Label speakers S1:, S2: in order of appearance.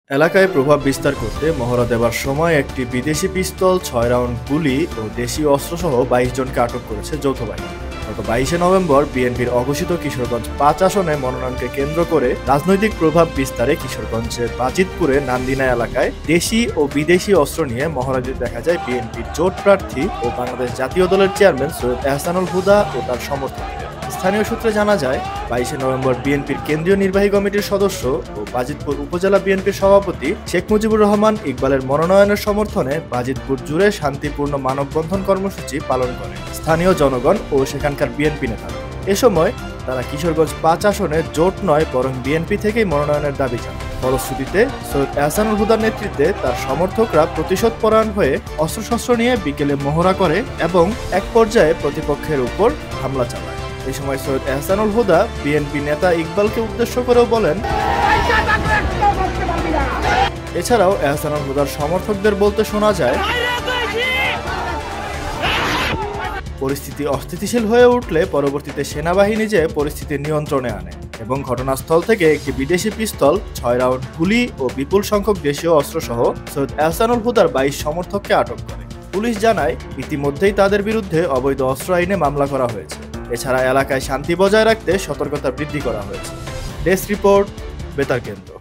S1: এলাকায় প্রভাব বিস্তার করতে মহড়া দেবার সময় একটি বিদেশি পিস্তল, ৬ রাউন্ড গুলি ও দেশীয় অস্ত্রসহ ২২ জনকে আটক করেছে যৌথ বাহিনী। গত ২২শে নভেম্বর বিএনপির অঘোষিত কিশোরগঞ্জ ৫ আসনে মনোনয়নকে কেন্দ্র করে রাজনৈতিক প্রভাব বিস্তারে কিশোরগঞ্জের বাজিতপুরে নান্দিনা এলাকায় দেশি ও বিদেশি অস্ত্র নিয়ে মহড়া দিতে দেখা যায় বিএনপির জোট প্রার্থী ও বাংলাদেশ জাতীয় দলের চেয়ারম্যান সৈয়দ এহসানুল হুদা ও তার সমর্থকদের। স্থানীয় সূত্রে জানা যায়, ২২শে নভেম্বর বিএনপির কেন্দ্রীয় নির্বাহী কমিটির সদস্য ও বাজিতপুর উপজেলা বিএনপির সভাপতি শেখ মুজিবুর রহমান ইকবালের মনোনয়নের সমর্থনে বাজিতপুর জুড়ে শান্তিপূর্ণ মানববন্ধন কর্মসূচি পালন করে স্থানীয় জনগণ ও সেখানকার বিএনপি নেতারা। এ সময় তারা কিশোরগঞ্জ ৫ আসনে জোট নয় বরং বিএনপি থেকেই মনোনয়নের দাবি জানান। ফলশ্রুতিতে সৈয়দ এহসানুল হুদার নেতৃত্বে তার সমর্থকরা প্রতিশোধ পরায়ণ হয়ে অস্ত্রশস্ত্র নিয়ে বিকেলে মহড়া করে এবং এক পর্যায়ে প্রতিপক্ষের উপর হামলা চালায়। এই সময় সৈয়দ এহসানুল হুদা বিএনপি নেতা ইকবালকে উদ্দেশ্য করেও বলেন। এছাড়াও এহসানুল হুদার সমর্থকদের বলতে শোনা যায়, পরিস্থিতি অস্থিতিশীল হয়ে উঠলে পরবর্তীতে সেনাবাহিনী যে পরিস্থিতি নিয়ন্ত্রণে আনে এবং ঘটনাস্থল থেকে একটি বিদেশি পিস্তল, ৬ রাউন্ড গুলি ও বিপুল সংখ্যক দেশীয় অস্ত্রসহ সৈয়দ এহসানুল হুদার ২২ সমর্থককে আটক করে। পুলিশ জানায়, ইতিমধ্যেই তাদের বিরুদ্ধে অবৈধ অস্ত্র আইনে মামলা করা হয়েছে। এছাড়া এলাকায় শান্তি বজায় রাখতে সতর্কতা বৃদ্ধি করা হয়েছে। ডেস্ক রিপোর্ট, বেতার কেন্দ্র।